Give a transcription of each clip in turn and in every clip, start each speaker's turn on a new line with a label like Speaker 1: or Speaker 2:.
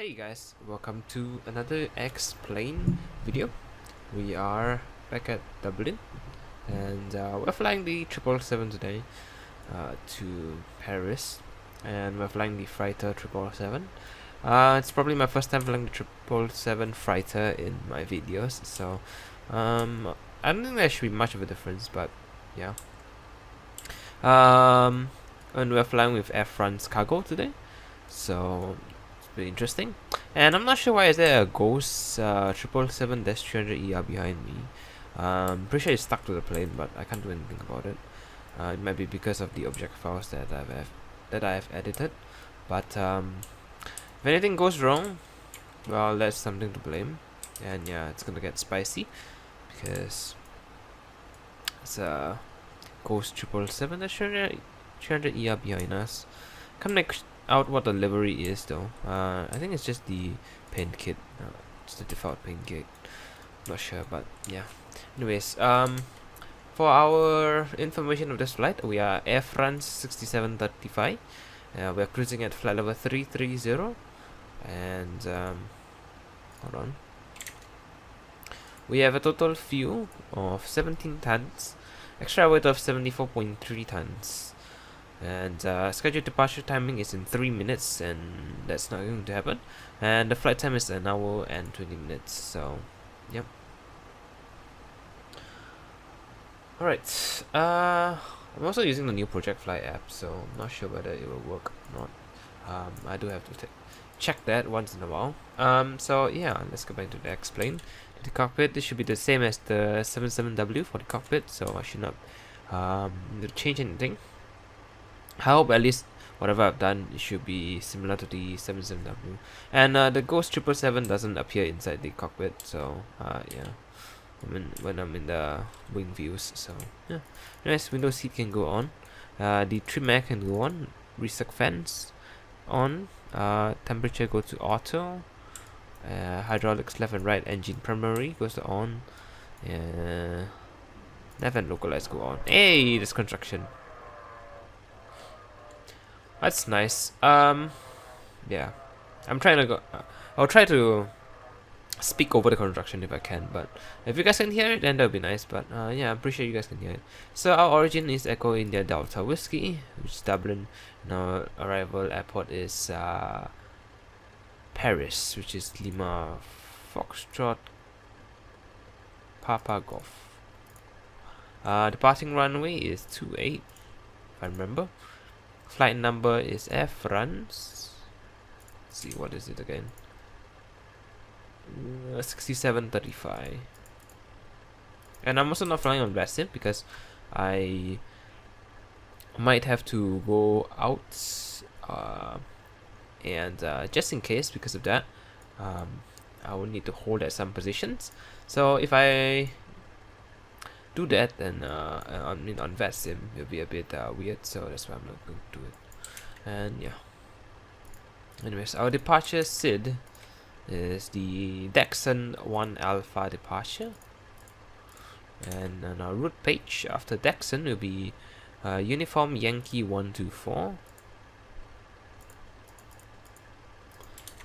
Speaker 1: Hey guys, welcome to another X-Plane video. We are back at Dublin and we're flying the 777 today to Paris, and we're flying the freighter 777. It's probably my first time flying the 777 freighter in my videos, so I don't think there should be much of a difference, but yeah. And we're flying with Air France cargo today, so pretty interesting. And I'm not sure why is there a ghost 777-300ER behind me. Pretty sure it's stuck to the plane, but I can't do anything about it. It might be because of the object files that I have edited. But if anything goes wrong, well, that's something to blame. And yeah, it's gonna get spicy because it's a ghost 777-300ER behind us. Can't make out what the livery is though. I think it's just the paint kit. It's the default paint kit. Not sure, but yeah. Anyways, for our information of this flight, we are AFR6735. We are cruising at flight level 330, and hold on. We have a total fuel of 17 tons, extra weight of 74.3 tons. And scheduled departure timing is in 3 minutes, and that's not going to happen. And the flight time is 1 hour and 20 minutes. So, yep. Alright. I'm also using the new Project Fly app, so I'm not sure whether it will work or not. I do have to check that once in a while. So yeah, let's go back to the X-Plane. The cockpit, this should be the same as the 77W for the cockpit, so I should not need to change anything. I hope at least whatever I've done it should be similar to the 77W. And the Ghost 777 doesn't appear inside the cockpit, so yeah. When I'm in the wing views, so yeah. Nice, window seat can go on. The trim air can go on. Resuck fans on. Temperature go to auto. Hydraulics left and right engine primary goes to on. Nav and localize go on. Hey, this construction. That's nice. Yeah, I'm trying to go. I'll try to speak over the construction if I can, but if you guys can hear it, then that'll be nice. But yeah, I'm pretty sure you guys can hear it. So our origin is Echo India Delta Whiskey, which is Dublin. And our arrival airport is Paris, which is Lima Foxtrot Papa Golf. Departing runway is 28, if I remember. Flight number is Air France. Let's see, what is it again? 6735. And I'm also not flying on VASIM because I might have to go out, and just in case, because of that, I will need to hold at some positions. So if I do that, then I mean on VASIM it'll be a bit weird, so that's why I'm not going to do it. And yeah, anyways, our departure SID is the Dexon 1 Alpha departure, and on our route page after Dexon will be Uniform Yankee 124,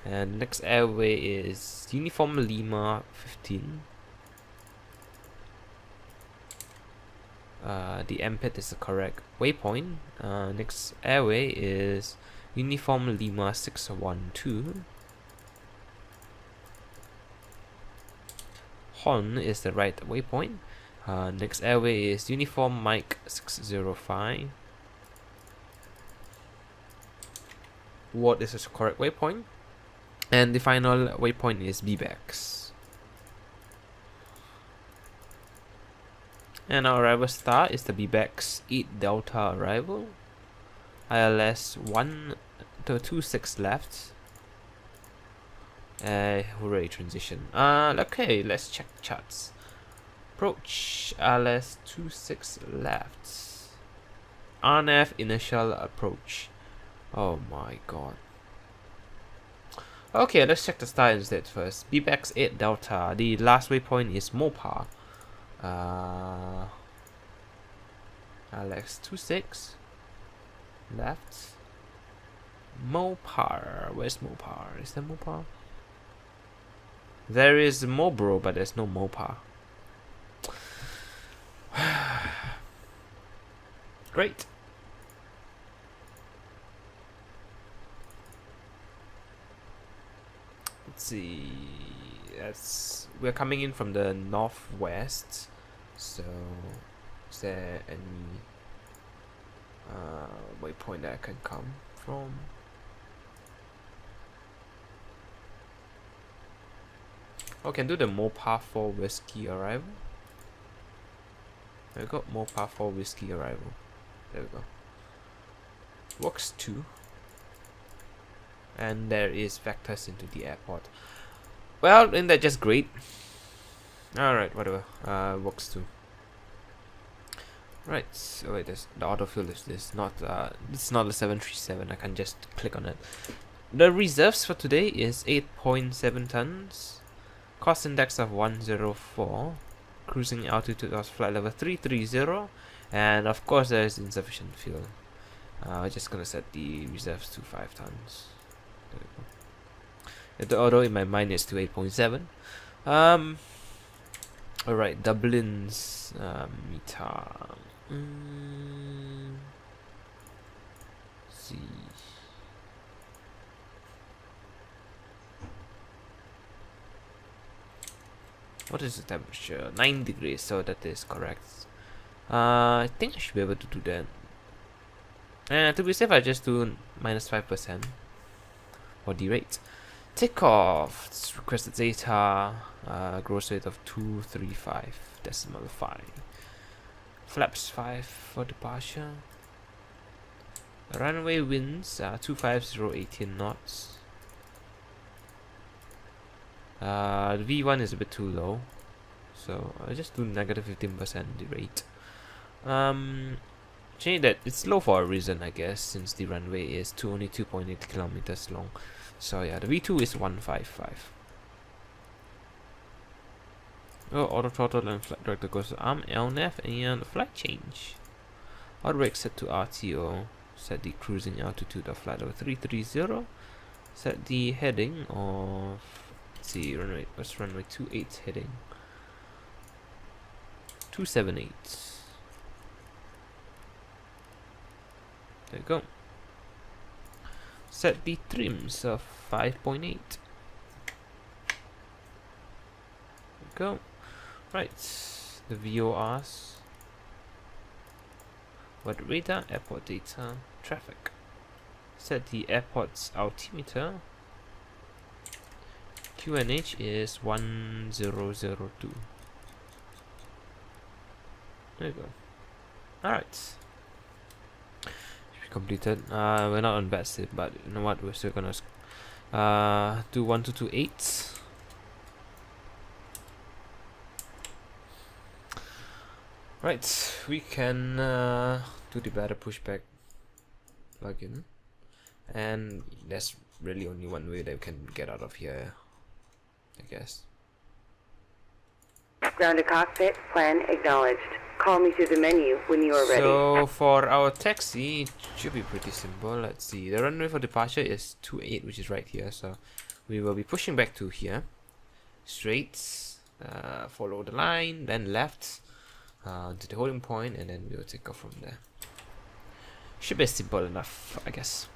Speaker 1: and the next airway is Uniform Lima 15. The MPIT is the correct waypoint. Next airway is Uniform Lima 612. Horn is the right waypoint. Next airway is Uniform Mike 605. What is the correct waypoint? And the final waypoint is BBEX. And our arrival star is the BBEX 8 Delta arrival. ILS 126 left. Hooray, transition. Okay, let's check charts. Approach, ILS 26 left. RNAV initial approach. Oh my god. Okay, let's check the star instead first. BBEX 8 Delta. The last waypoint is Mopar. ILS 26 left. Mopar. Where's Mopar? Is there Mopar? There is Mobro, but there's no Mopar. Great. Let's see. We're coming in from the northwest. So, is there any waypoint that I can come from? Oh, can do the Mopar 4 whiskey arrival. There we go. Mopar 4 whiskey arrival. There we go. Works too. And there is vectors into the airport. Well, isn't that just great? Alright, whatever. Works too. Right, so wait, the autofill is this, not it's not a 737. I can just click on it. The reserves for today is 8.7 tons, cost index of 104, cruising altitude of flight level 330, and of course there is insufficient fuel. I'm just gonna set the reserves to 5 tons. There we go. The auto in my mind is to 8.7. Alright, Dublin's meter. See. What is the temperature? 9 degrees, so that is correct. I think I should be able to do that. And to be safe, I just do -5% for the rate. Takeoff. It's requested data. Gross rate of 235.5. Flaps 5 for departure. Runway winds 250, knots. The V1 is a bit too low, so I'll just do -15% the rate. Change that it's low for a reason, I guess, since the runway is only 2.8 kilometers long. So yeah, the V2 is 155. Oh, auto throttle and flight director goes to arm, LNAV, and flight change. Auto brake set to RTO. Set the cruising altitude of flight level 330. Set the heading of, let's see, runway 28 heading 278. There we go. Set the trims of 5.8. There we go. Right, the VORs. What radar, airport data, traffic. Set the airport's altimeter. QNH is 1002. There you go. Alright. Completed. We're not on bad state, but you know what? We're still gonna do 1228. Right, we can do the battle pushback plugin, and there's really only one way that we can get out of here, I guess.
Speaker 2: Ground to cockpit, plan acknowledged. Call me through the menu when you are ready.
Speaker 1: So for our taxi, it should be pretty simple. Let's see. The runway for departure is 28, which is right here. So we will be pushing back to here. Straight, follow the line, then left to the holding point, and then we'll take off from there. Should be simple enough, I guess.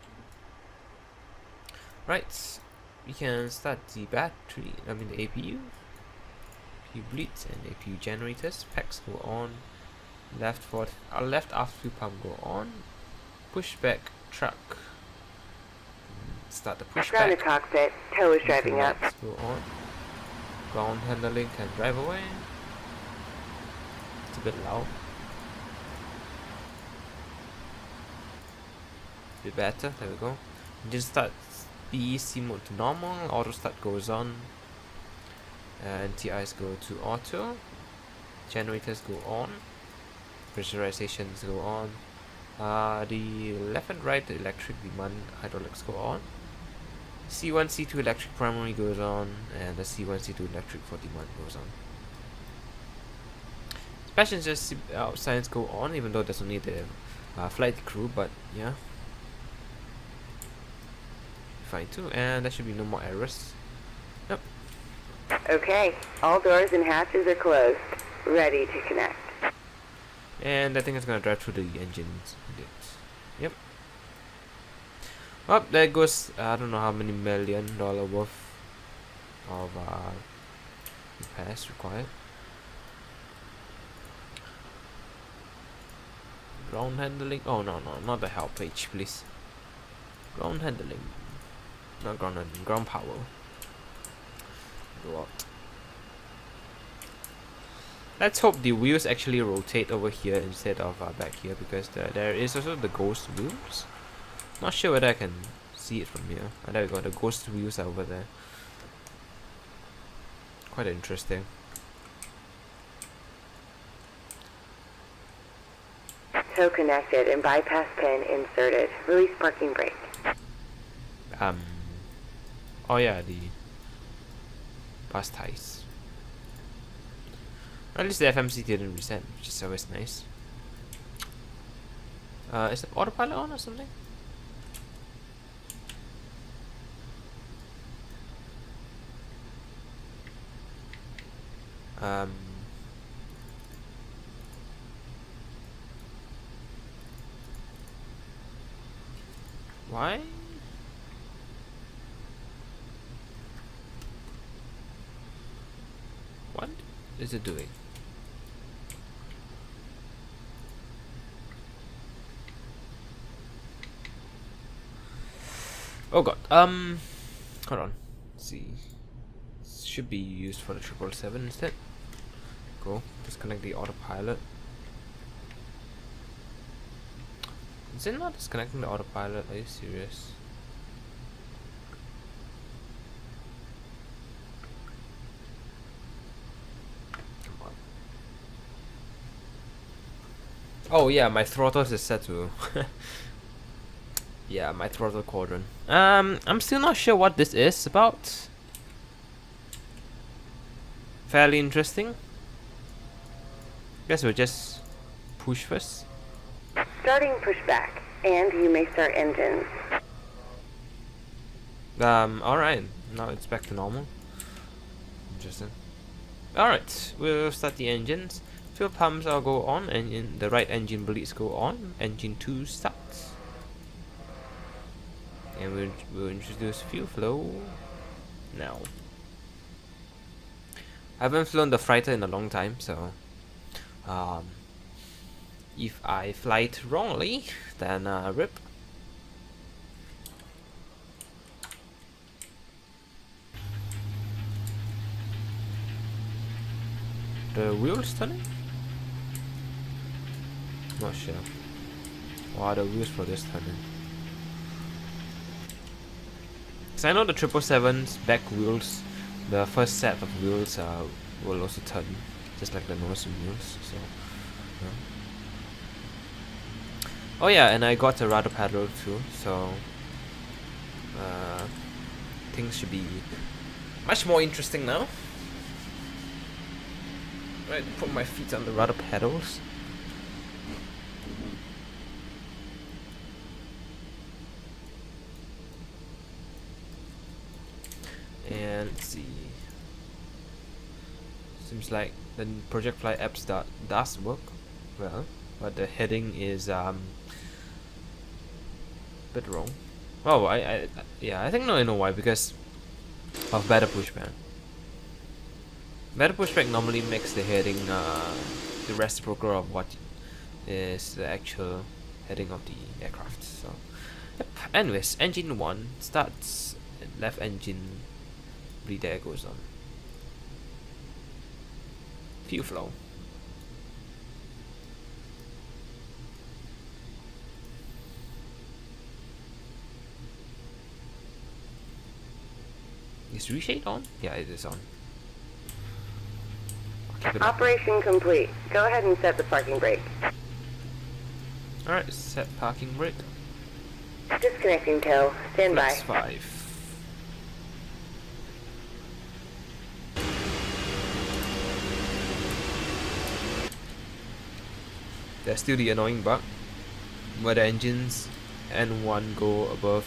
Speaker 1: Right, we can start the battery. I mean the APU. APU bleeds and APU generators. Packs go on. Left aft fuel pump go on. Pushback truck. Start the pushback.
Speaker 2: Ground to cockpit. Tow is driving up.
Speaker 1: Go on. Ground handling can drive away. It's a bit loud. A bit better. There we go. Just start BEC mode to normal. Auto start goes on. NTIs go to auto. Generators go on. Pressurizations go on. The left and right electric demand hydraulics go on. C1, C2 electric primary goes on, and the C1, C2 electric for demand goes on. Passenger signs go on, even though there's only the flight crew, but yeah. fine too, and there should be no more errors. Yep.
Speaker 2: Okay, all doors and hatches are closed. Ready to connect.
Speaker 1: And I think it's gonna drive through the engines. Yep. Well, there goes I don't know how many $1 million worth of repairs required. Ground handling. Oh no, not the help page, please. Ground handling. Not ground handling, ground power. Go out. Let's hope the wheels actually rotate over here instead of back here, because there is also the ghost wheels. Not sure whether I can see it from here. Oh, there we go, the ghost wheels are over there. Quite interesting.
Speaker 2: Tow connected and bypass pin inserted. Release parking brake.
Speaker 1: Oh yeah, the bus ties. At least the FMC didn't reset, which is always nice. Is the autopilot on or something? Why? What is it doing? Oh god. Hold on. Let's see. Should be used for the 777 instead. Go. Disconnect the autopilot. Is it not disconnecting the autopilot? Are you serious? Come on. Oh yeah, my throttle is set to yeah, my throttle quadrant. I'm still not sure what this is about. Fairly interesting. Guess we'll just push first.
Speaker 2: Starting pushback, and you may start engines.
Speaker 1: Alright. Now it's back to normal. Interesting. Alright, we'll start the engines. Fuel pumps will go on, and the right engine bleeds go on. Engine 2 starts. And we'll introduce fuel flow now. I haven't flown the freighter in a long time, so if I fly it wrongly, then rip. The wheels turning? Not sure. What are the wheels for this turning? Cause I know the 777's back wheels, the first set of wheels will also turn, just like the nose wheels. So, yeah. Oh yeah, and I got a rudder pedal too, so things should be much more interesting now. Right, put my feet on the rudder pedals. And let's see. Seems like the Project Fly apps does work well, but the heading is bit wrong. Oh, yeah, I think I know why, because of better pushback. Better pushback normally makes the heading the reciprocal of what is the actual heading of the aircraft. So, yep. Anyways, engine 1 starts, left engine bleed air goes on. Fuel flow. Is reshade on? Yeah, it is on.
Speaker 2: Operation complete. Go ahead and set the parking brake.
Speaker 1: Alright, set parking brake.
Speaker 2: Disconnecting tow. Stand by.
Speaker 1: Flex 5. There's still the annoying bug where the engines N1 go above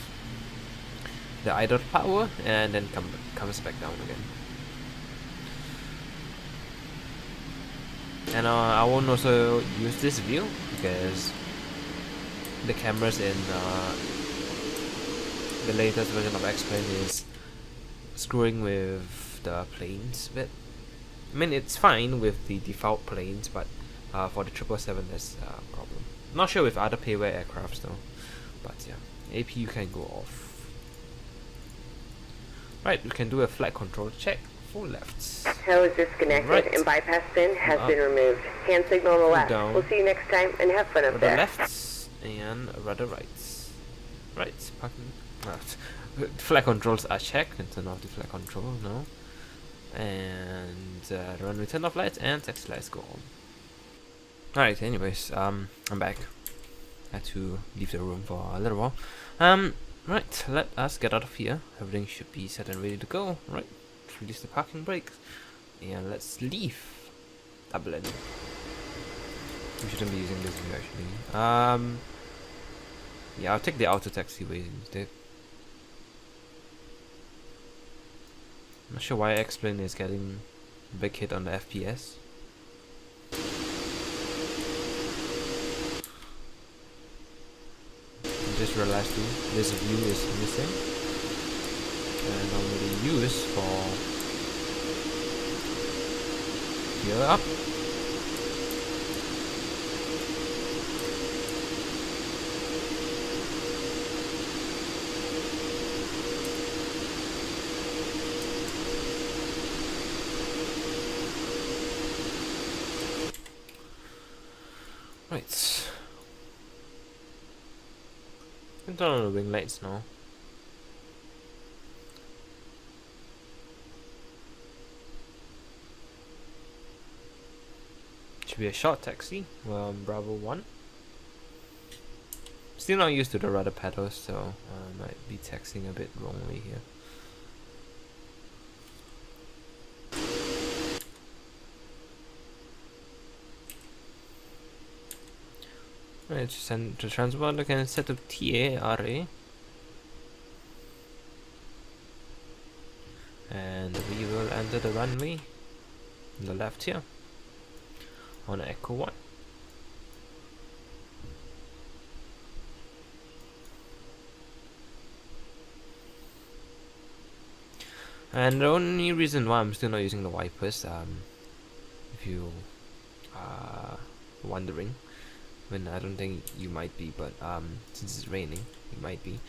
Speaker 1: the idle power, and then comes back down again. And I won't also use this view because the cameras in the latest version of XP11 is screwing with the planes a bit. I mean, it's fine with the default planes, but for the 777 there's a problem. Not sure with other payware aircrafts though, but yeah, APU can go off. Right, we can do a flight control check for lefts.
Speaker 2: Tow is disconnected and bypass pin has been removed. Hand signal on the left.
Speaker 1: Down.
Speaker 2: We'll see you next time and have fun up
Speaker 1: Rudder
Speaker 2: there.
Speaker 1: lefts and rudder rights. Right, parking. Flight controls are checked. And turn off the flight control now. And runway turn off lights and taxi lights go on. Alright, anyways, I'm back. I had to leave the room for a little while. Right, let us get out of here. Everything should be set and ready to go. Right, let's release the parking brakes. And let's leave Dublin. We shouldn't be using this view actually. Yeah, I'll take the auto taxiway instead. Not sure why XP11 is getting a big hit on the FPS. I just realized too, this view is missing. And normally used for gear up. Right. Turn on the wing lights now. Should be a short taxi. Bravo 1. Still not used to the rudder pedals, so I might be taxiing a bit wrongly here. Right, send the transponder can set up TARA. And we will enter the runway on the left here on Echo 1. And the only reason why I'm still not using the wipers, if you are wondering, when I don't think you might be, but since it's raining, you might be.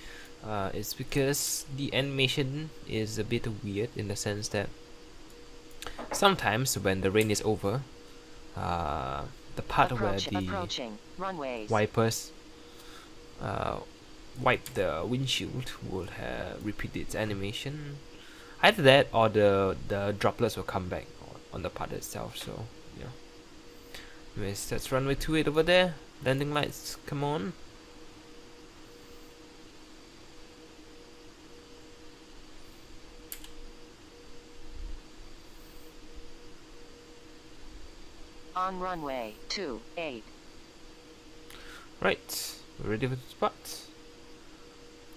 Speaker 1: It's because the animation is a bit weird in the sense that sometimes when the rain is over, the part where the wipers wipe the windshield will repeat its animation. Either that or the droplets will come back on the part itself. So yeah. Anyways, that's runway 28 over there. Landing lights, come on.
Speaker 3: On runway 28.
Speaker 1: Right, we're ready for the spot.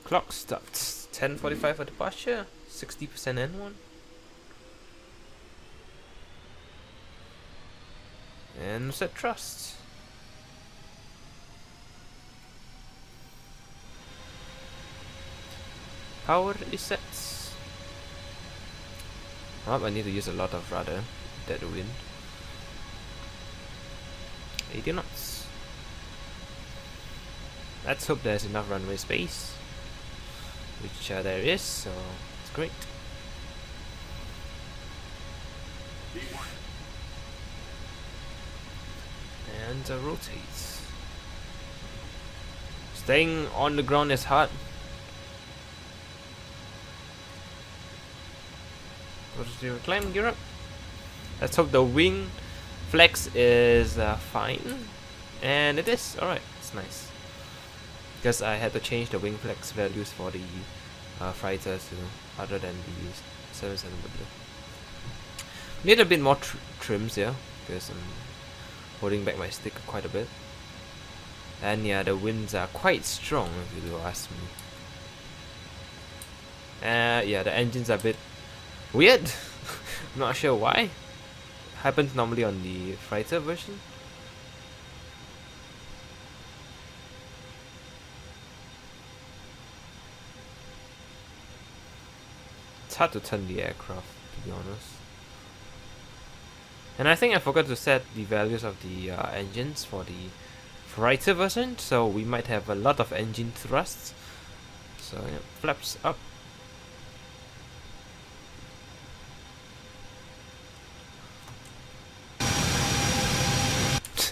Speaker 1: Clock starts 10:45 for departure, 60% N1. And set thrust. Power is set. Oh, I need to use a lot of rudder. Dead wind. 80 knots. Let's hope there's enough runway space, which there is, so it's great. And rotates. Staying on the ground is hard. Positive climb gear up. Let's hope the wing flex is fine, and it is. Alright, it's nice. Because I had to change the wing flex values for the fighters other than the 77W. Need a bit more trims here because I'm holding back my stick quite a bit. And yeah, the winds are quite strong if you do ask me. Yeah, the engine's a bit weird. I'm not sure why. Happens normally on the freighter version. It's hard to turn the aircraft, to be honest. And I think I forgot to set the values of the engines for the freighter version, so we might have a lot of engine thrusts. So yeah, flaps up.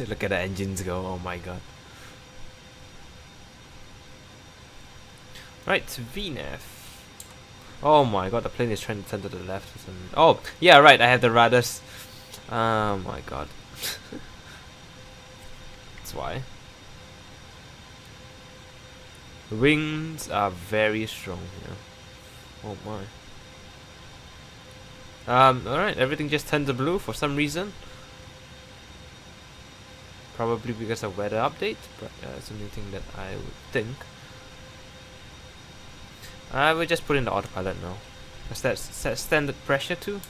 Speaker 1: Look at the engines go, oh my god. Right, VNAV. Oh my god, the plane is trying to turn to the left or something. Oh, yeah, right, I have the rudders. Oh my god. That's why. The wings are very strong here. Oh my. Alright, everything just turned to blue for some reason. Probably because of weather update, but it's the only thing that I would think. I will just put in the autopilot now. Is that set standard pressure too?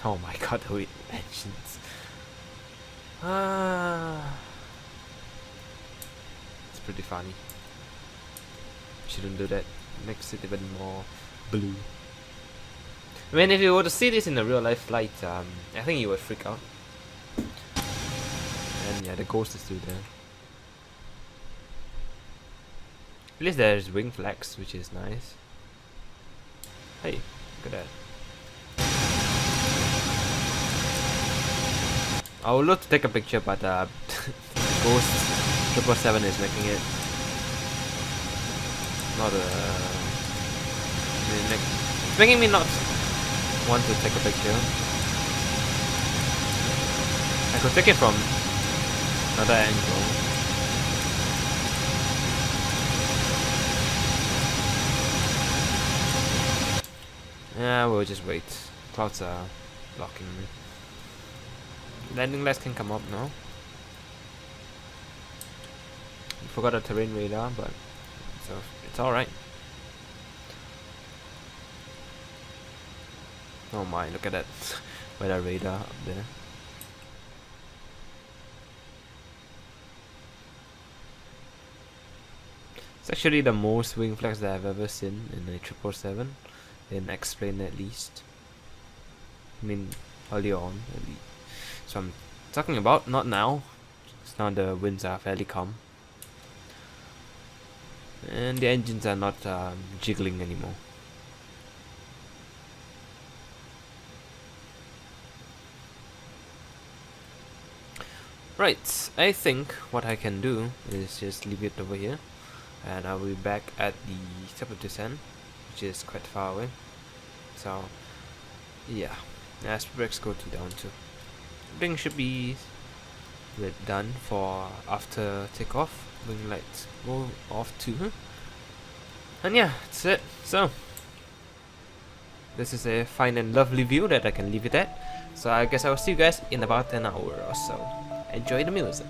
Speaker 1: Oh my god, the engines. It's pretty funny. Shouldn't do that. Makes it even more blue. I mean, if you were to see this in a real life flight, I think you would freak out. And yeah, the ghost is still there. At least there's wing flags, which is nice. Hey, look at that. I would love to take a picture, but the ghost 777 is making it not it's making me not want to take a picture. I could take it from another angle. Yeah, we'll just wait. Clouds are blocking me. Landing lights can come up now. Forgot a terrain radar, but so it's alright. Oh my, look at that weather radar up there. It's actually the most wing flags that I've ever seen in a 777, in X-plane at least. I mean, earlier on at least. So I'm talking about not now. It's now the winds are fairly calm. And the engines are not jiggling anymore. Right, I think what I can do is just leave it over here. And I'll be back at the top of descent, which is quite far away. So, yeah. As brakes go to down too. Everything should be done for after takeoff. Wing lights go off too. And yeah, that's it. So this is a fine and lovely view that I can leave it at. So I guess I will see you guys in about an hour or so. Enjoy the music.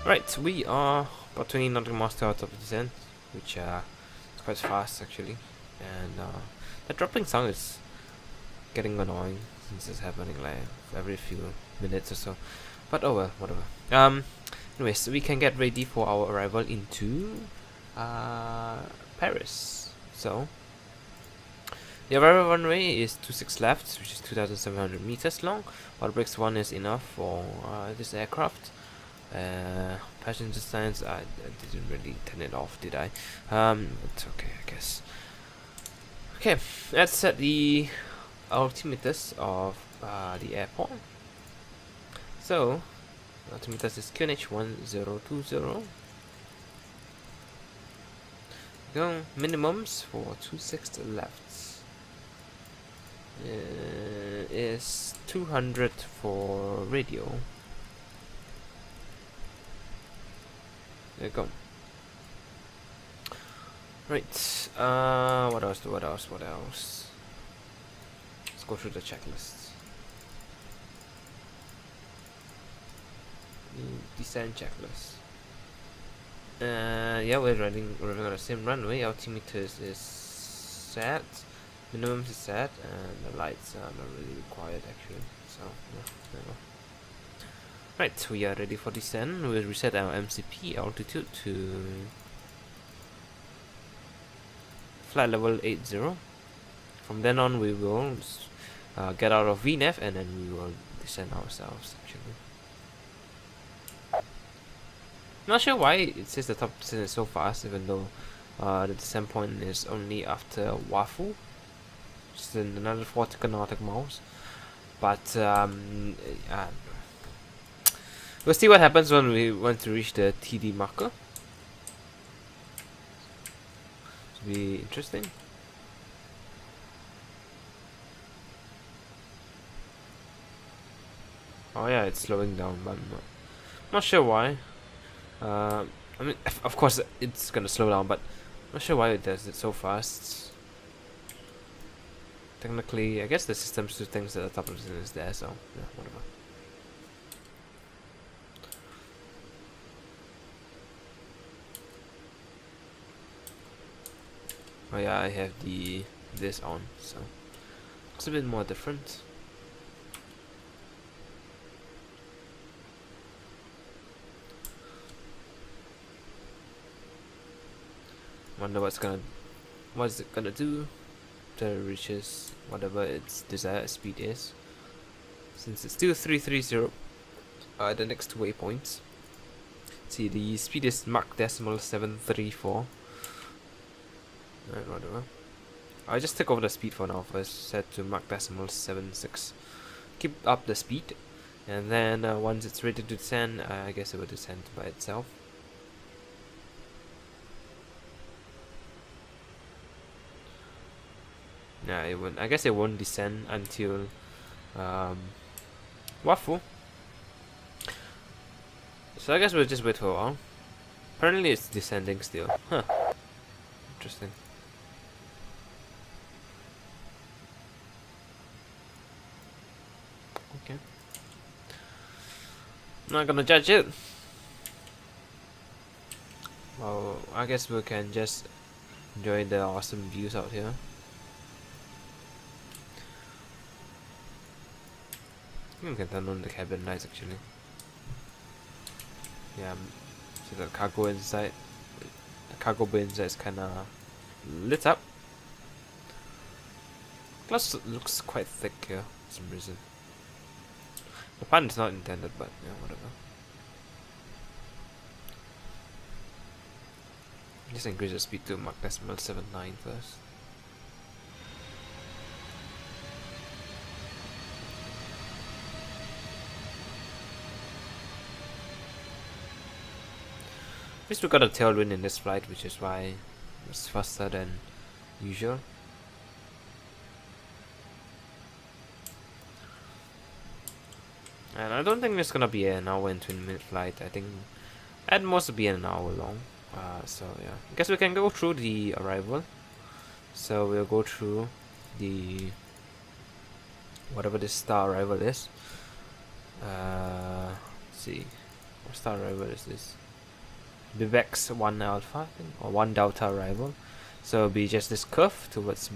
Speaker 1: Right, we are about 20 nautical miles to our top of descent, which is quite fast actually, and the dropping sound is getting annoying since it's happening like every few minutes or so. But oh well, whatever. Anyways, we can get ready for our arrival into Paris. So the arrival runway is 26 left, which is 2,700 meters long. Water 1 is enough for this aircraft. Passenger signs, I didn't really turn it off, did I? It's okay, I guess. Okay, let's set the altimeters of the airport. So, altimeters is QNH1020. Go minimums for 26 left. Is 200 for radio. There you go. Right. What else? Let's go through the checklist. Descent checklist. Yeah, we're running on the same runway. Altimeters is set. Minimum is set, and the lights are not really required actually. So yeah, right, we are ready for descent. We'll reset our MCP altitude to flight level 80. From then on, we will get out of VNAV and then we will descend ourselves actually. Not sure why it says the top descent is so fast, even though the descent point is only after Wafu, just in another 40 nautical miles. But we'll see what happens when we want to reach the TD marker. It'll be interesting. Oh yeah, it's slowing down, but I'm not sure why. I mean, of course it's gonna slow down, but I'm not sure why it does it so fast. Technically, I guess the system still thinks that the top of the is there, so yeah, whatever. Oh yeah, I have this on, so looks a bit more different. Wonder what's it gonna do till it reaches whatever its desired speed is. Since it's still 330 the next two waypoints. See, the speed is Mach decimal 734. Whatever. I just take over the speed for now first, set to Mach decimal 76. Keep up the speed, and then once it's ready to descend, I guess it will descend by itself. Yeah, it won't. I guess it won't descend until Wafu. So I guess we'll just wait for a while. Apparently it's descending still. Huh. Interesting. Okay. Not gonna judge it. Well, I guess we can just enjoy the awesome views out here. You can turn on the cabin lights actually. Yeah, so the cargo inside, the cargo bay inside is kinda lit up. Glass looks quite thick here for some reason. The pun is not intended, but yeah, whatever. Just increase the speed to Mach decimal 79 first. At least we got a tailwind in this flight, which is why it's faster than usual. And I don't think it's gonna be an hour and 20-minute flight. I think at most it'll be an hour long. So yeah, I guess we can go through the arrival. So we'll go through the whatever this star arrival is. Let's see. What star arrival is this? Bivex 1 alpha, I think, or 1 delta arrival. So it'll be just this curve towards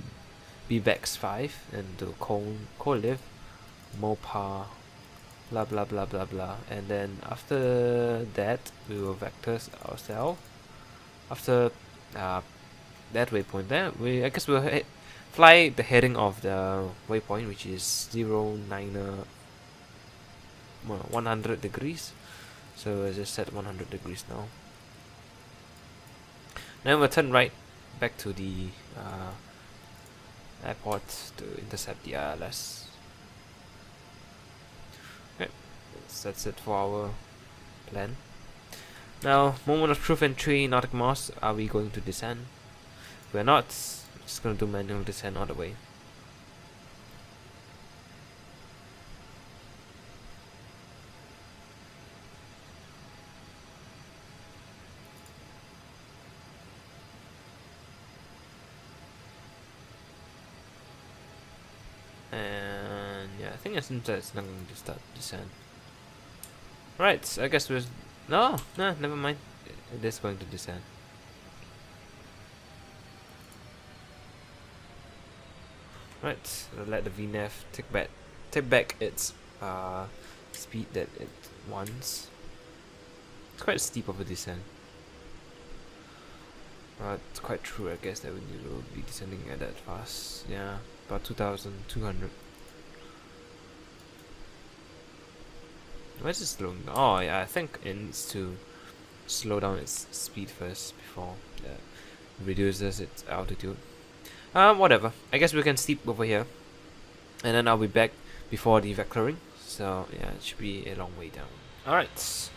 Speaker 1: Bivex 5 and to co-live, Mopar, blah blah blah blah blah. And then after that, we will vectors ourselves. After that waypoint there, I guess we'll fly the heading of the waypoint, which is 100 degrees. So I just set 100 degrees now. Then we'll turn right back to the airport to intercept the ILS. Okay, that's it for our plan. Now, moment of truth and 3 nautical miles. Are we going to descend? We're not. We're just going to do manual descent all the way. And yeah, I think it's not going to start descent. Right, I guess we're... No, never mind. It is going to descend. Right, I'll let the VNAV take back its speed that it wants. It's quite steep of a descent. It's quite true, I guess, that we will be descending at that fast. Yeah, about 2,200. Where's it slowing down? Oh yeah, I think it needs to slow down its speed first before it reduces its altitude. Whatever. I guess we can sleep over here, and then I'll be back before the vectoring. So yeah, it should be a long way down. All right,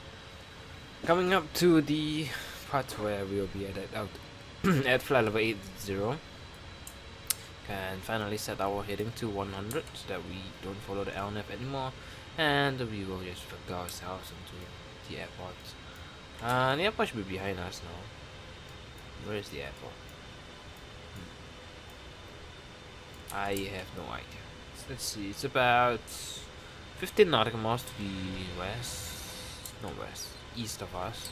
Speaker 1: coming up to the part where we'll be at at flight level 80. Can finally set our heading to 100 so that we don't follow the LNF anymore, and we will just vector ourselves into the airport. The airport should be behind us now. Where is the airport? I have no idea. So let's see, it's about 15 nautical miles to the east of us.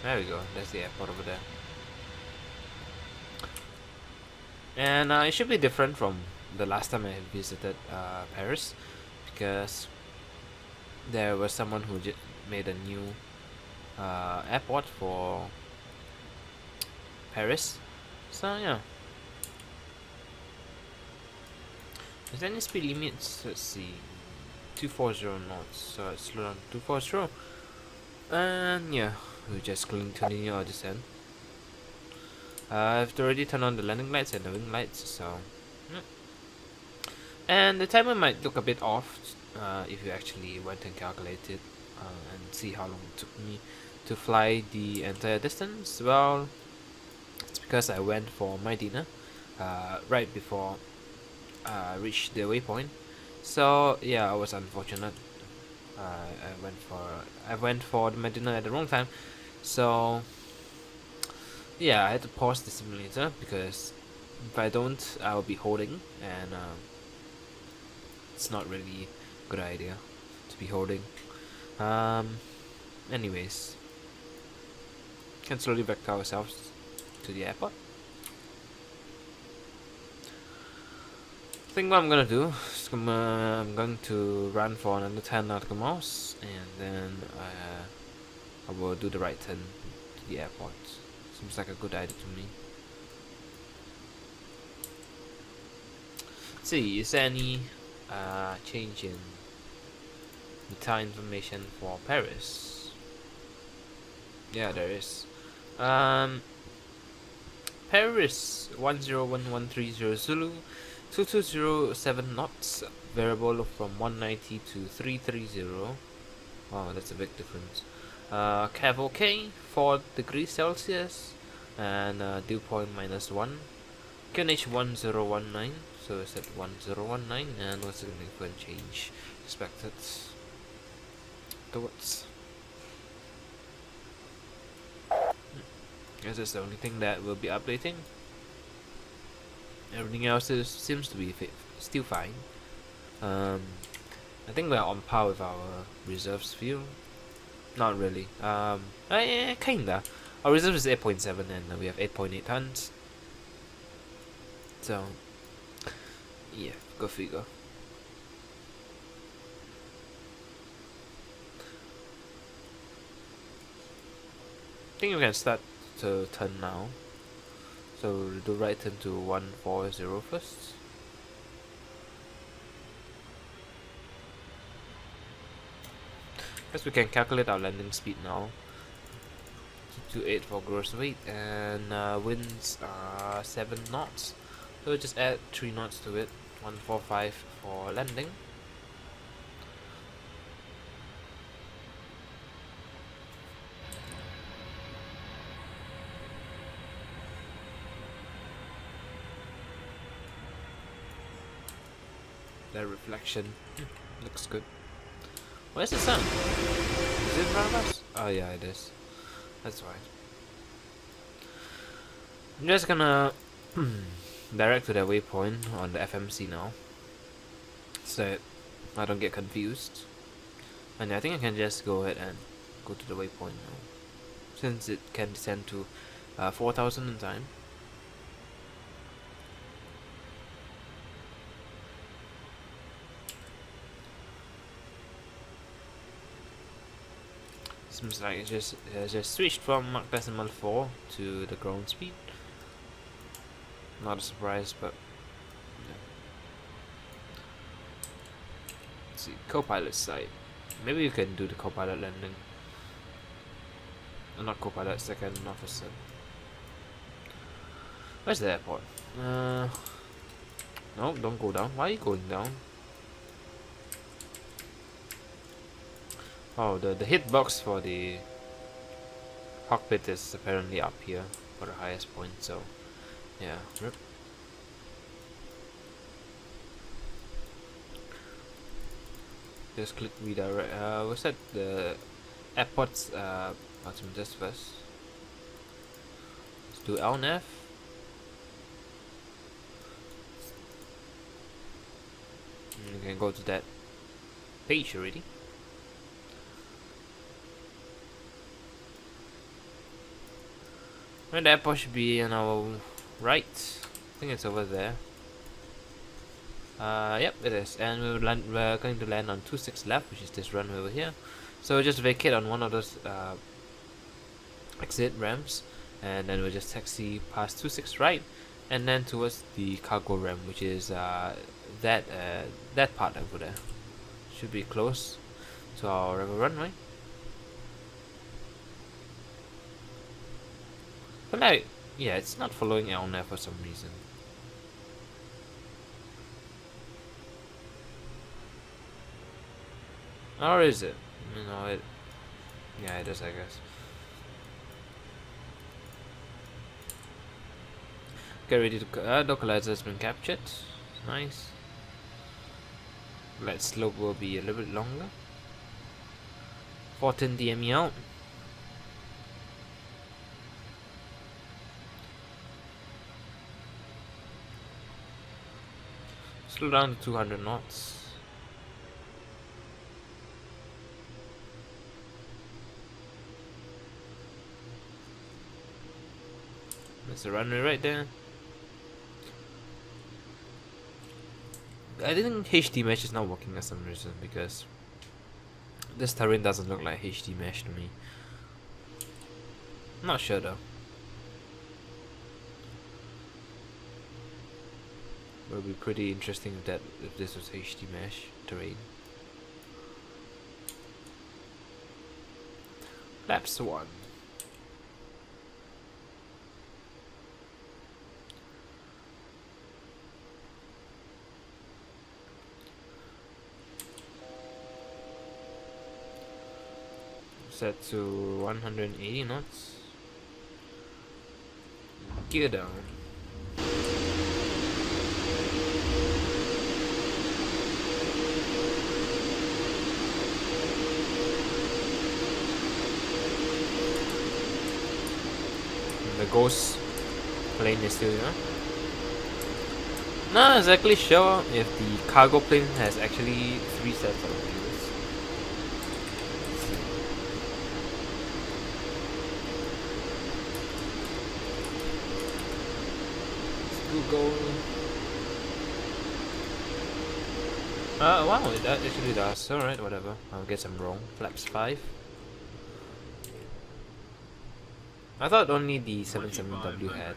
Speaker 1: There we go, that's the airport over there. And it should be different from the last time I visited Paris, because there was someone who made a new airport for Paris. So yeah. Is there any speed limits? Let's see. 240 knots. So let's slow down to 240. And yeah, we'll just continue our descent. I've already turned on the landing lights and the wing lights, so yeah. And the timer might look a bit off if you actually went and calculated and see how long it took me to fly the entire distance. Well, it's because I went for my dinner right before I reached the waypoint. So yeah, I was unfortunate. I went for my dinner at the wrong time. So yeah, I had to pause the simulator because if I don't, I'll be holding, and it's not really a good idea to be holding. Anyways, can slowly vector ourselves to the airport. I think what I'm gonna do is I'm going to run for another 10 nautical miles, and then I will do the right turn to the airport. Seems like a good idea to me. Let's see, is there any change in the time information for Paris? Yeah, there is. Paris 101130 Zulu, 2207 knots, variable from 190 to 330. Wow, that's a big difference. Cav OK, 4 degrees Celsius, and dew point -1. QNH 1019, so it's at 1019, and what's the significant change expected towards? Guess that's the only thing that will be updating. Everything else seems to be still fine. I think we're on par with our reserves fuel. Not really. Kinda. Our reserve is 8.7 and we have 8.8 tons. So, yeah, go figure. I think we can start to turn now. So do right turn to 140 first. Guess we can calculate our landing speed now. 228 for gross weight, and winds are 7 knots. So we'll just add 3 knots to it. 145 for landing. That reflection looks good. Where's the sun? Is it in front of us? Oh yeah, it is. That's right. I'm just gonna direct to the waypoint on the FMC now, so that I don't get confused. And I think I can just go ahead and go to the waypoint now, since it can descend to 4,000 in time. Seems like it just switched from Mach decimal 4 to the ground speed. Not a surprise, but yeah. Let's see, co-pilot side. Maybe you can do the co-pilot landing. Not co-pilot, second officer. Where's the airport? No, don't go down. Why are you going down? Oh, the hitbox for the cockpit is apparently up here for the highest point, so yeah. Rip. Just click redirect. What's that? The airport's altimeter first. Let's do LNAV. You can go to that page already. And the airport should be on our right. I think it's over there. Yep, it is. And we're going to land on 26 left, which is this runway over here. So just vacate on one of those exit ramps, and then we'll just taxi past 26 right, and then towards the cargo ramp, which is that part over there. Should be close to our runway. But like, yeah, it's not following LNAV for some reason. Or is it? You know, it. Yeah, it is, I guess. Get ready to. Localizer has been captured. Nice. Let slope will be a little bit longer. 14 DME out. Slow down to 200 knots. There's the runway right there. I think HD mesh is not working for some reason, because this terrain doesn't look like HD mesh to me. I'm not sure though. It would be pretty interesting if this was HD mesh terrain. Laps 1. Set to 180 knots. Gear down. The ghost plane is still here. Not exactly sure if the cargo plane has actually 3 sets of wheels. Let's Google. Wow, it actually does. Alright, whatever. I guess I'm wrong. Flaps 5. I thought only the 77W had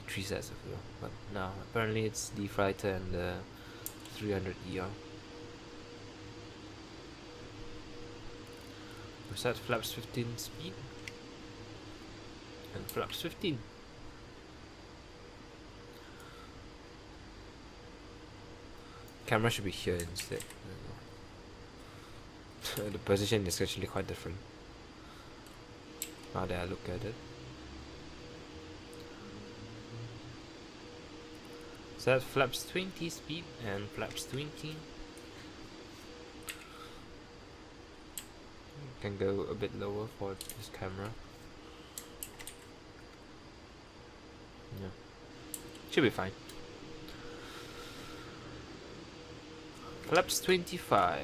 Speaker 1: 3 sets of wheel, but no, apparently it's the Fighter and the 300ER. Was that flaps 15 speed? And flaps 15. Camera should be here instead. The position is actually quite different now that I look at it. So that's flaps 20 speed and flaps 20. Can go a bit lower for this camera. Yeah, should be fine. Flaps 25.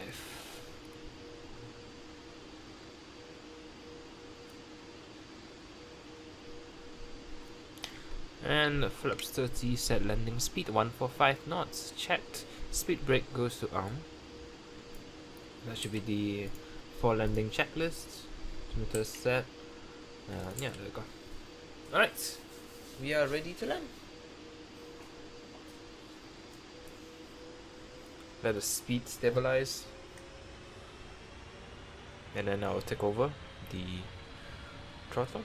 Speaker 1: And flaps 30, set landing speed 145 knots. Checked. Speed brake goes to arm. That should be the 4 landing checklist. Meter set. Yeah, there we go. Alright, we are ready to land. Let the speed stabilize, and then I'll take over the throttle.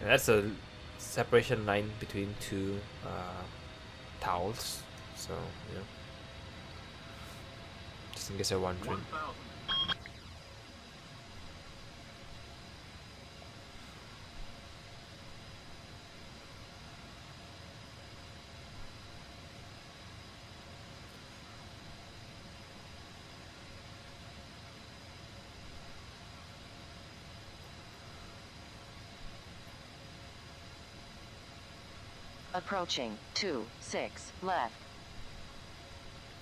Speaker 1: And that's a separation line between 2 towels, so yeah, just in case you're wondering.
Speaker 3: Approaching 26 left.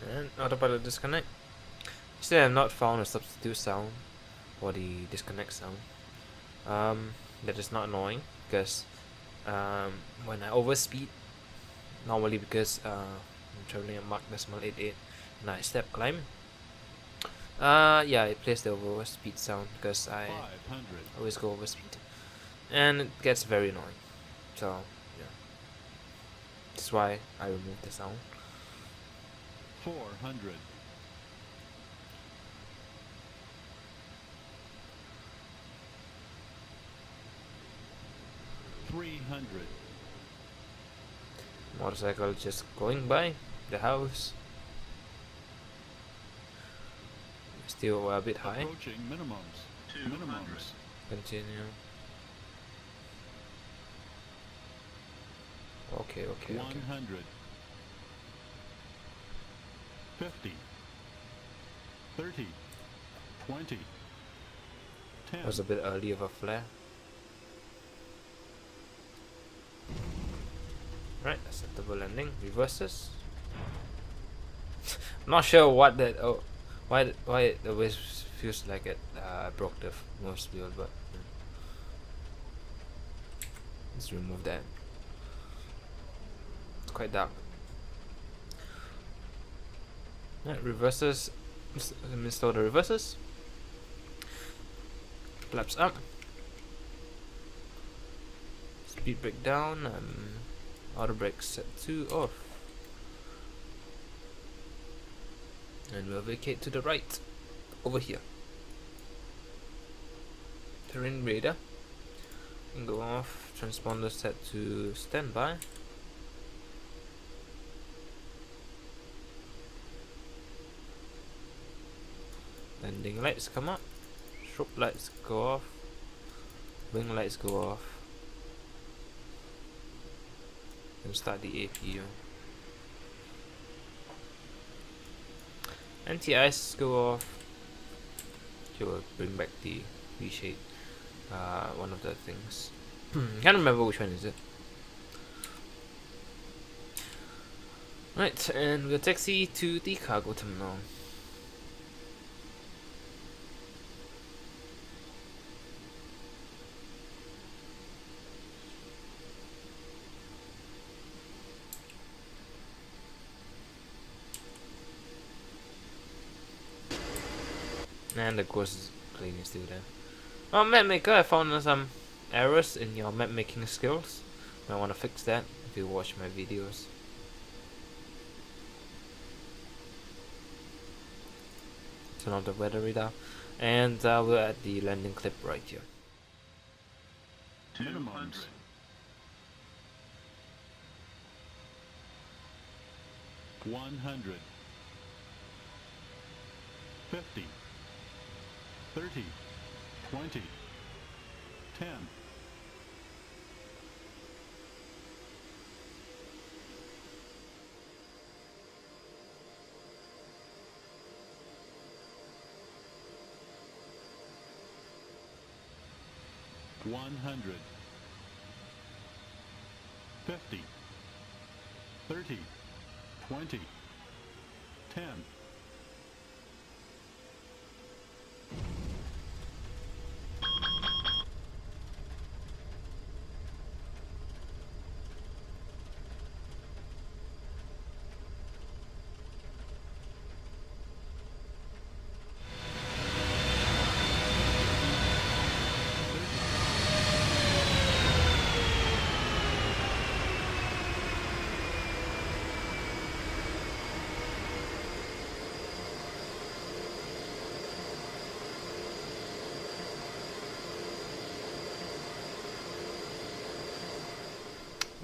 Speaker 1: And autopilot disconnect. Still have not found a substitute sound for the disconnect sound. That is not annoying because when I overspeed, normally because I'm traveling at Mach 0.88 and I step climb, yeah, it plays the overspeed sound because I always go overspeed, and it gets very annoying. So yeah, that's why I removed the sound.
Speaker 4: 400. 300.
Speaker 1: Motorcycle just going by the house. Still a bit high.
Speaker 4: Approaching minimums. 200. Minimums.
Speaker 1: Continue. Okay.
Speaker 4: 100. 50. 30. 20. 10.
Speaker 1: Was a bit early of a flare. Right, acceptable landing. Reverses. Not sure what that. Oh, why it always feels like it broke the nose wheel, but let's remove that. It's quite dark. Right, reverses. Let me install the reverses. Flaps up. Speed brake down. Auto brake set to off. And we'll vacate to the right. Over here. Terrain radar. And go off. Transponder set to standby. Landing lights come up. Strobe lights go off. Wing lights go off. And start the APU. Anti-ice go off. It will bring back the V-shade. One of the things. Can't remember which one is it. Right, and we'll taxi to the cargo terminal. And the ghost clean is still there. Oh, map maker, I found some errors in your map making skills. I want to fix that if you watch my videos. Turn on the weather radar, and we're at the landing clip right here.
Speaker 4: Minimums. 100. 50. 30. 20. 10. 100. 50. 30. 20. 10.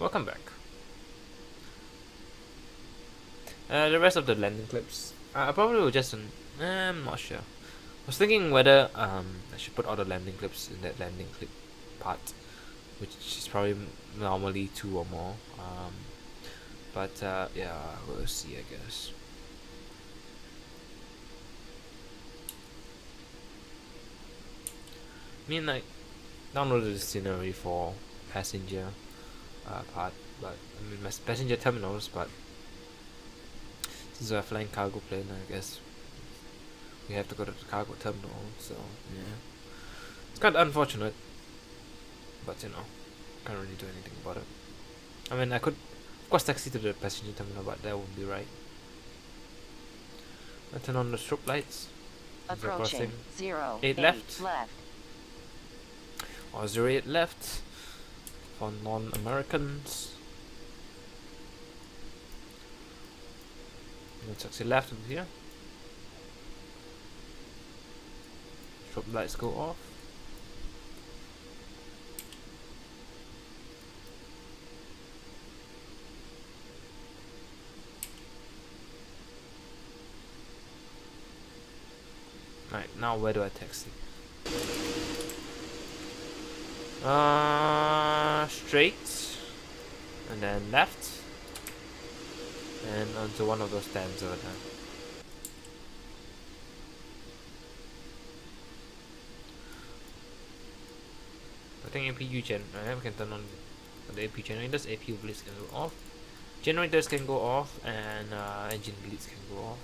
Speaker 1: Welcome back. The rest of the landing clips, I probably will just. I'm not sure. I was thinking whether I should put all the landing clips in that landing clip part, which is probably normally 2 or more. But yeah, we'll see, I guess. I mean, like, downloaded the scenery for passenger part, but I mean, my passenger terminals, but since we're flying cargo plane, I guess we have to go to the cargo terminal. So yeah, it's kind of unfortunate, but you know, can't really do anything about it. I mean, I could, of course, taxi to the passenger terminal, but that wouldn't be right. I turn on the strobe lights.
Speaker 3: Approaching
Speaker 1: 8
Speaker 3: 08
Speaker 1: left.
Speaker 3: left.
Speaker 1: Or 08 left for non-Americans. Let's taxi left over here. Strobe lights go off. Right, now where do I taxi? Straight, and then left, and onto one of those stands over there. I think APU we can turn on the APU generators. APU bleeds can go off. Generators can go off, and engine bleeds can go off.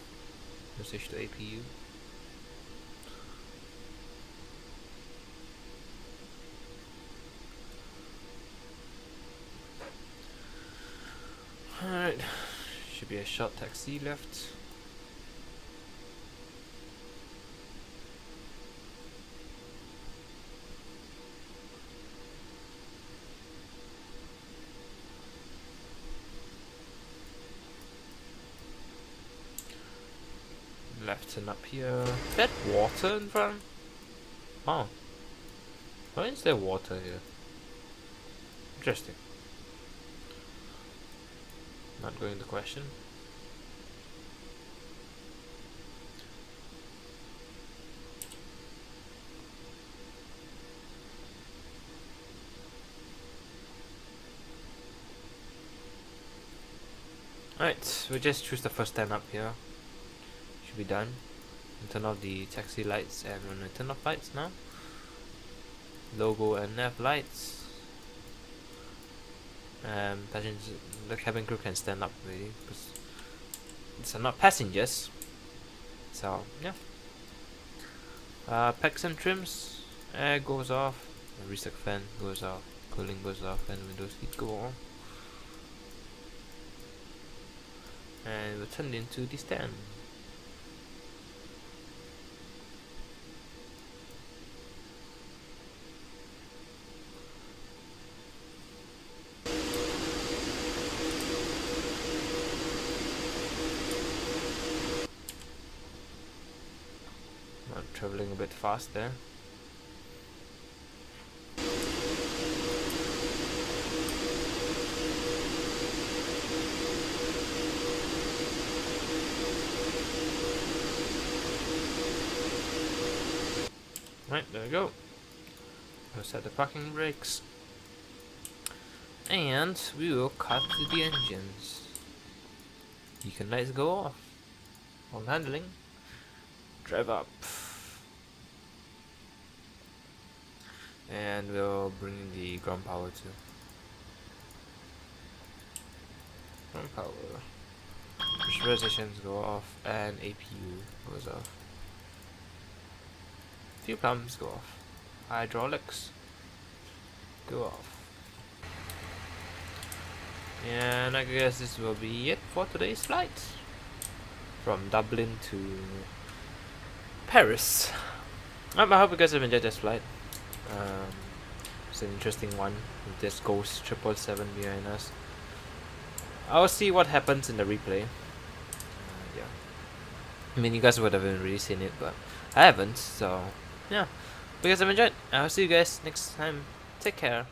Speaker 1: Let's switch to APU. Alright, should be a short taxi left. Left and up here. Is that water in front? Oh. Why is there water here? Interesting. Not going to question. Alright, we just choose the first stand up here. Should be done. And turn off the taxi lights, and when we turn off lights now. Logo and nav lights. Passengers, the cabin crew can stand up really, because these are not passengers. So yeah. Packs and trims. Air goes off. The reset fan goes off. Cooling goes off, and windows heat go on. And we're turned into the stand. I'm traveling a bit fast there. Right, there we go. We'll set the parking brakes. And we will cut to the engines. Beacon lights go off. On handling. Drive up. And we'll bring in the ground power too. Ground power. Pressurizations go off and APU goes off. Fuel pumps go off. Hydraulics go off. And I guess this will be it for today's flight. From Dublin to Paris. I hope you guys have enjoyed this flight. It's an interesting one with this Ghost 777 behind us. I'll see what happens in the replay. Yeah. I mean, you guys would have already seen it, but I haven't, so yeah. If you guys have enjoyed, I'll see you guys next time. Take care.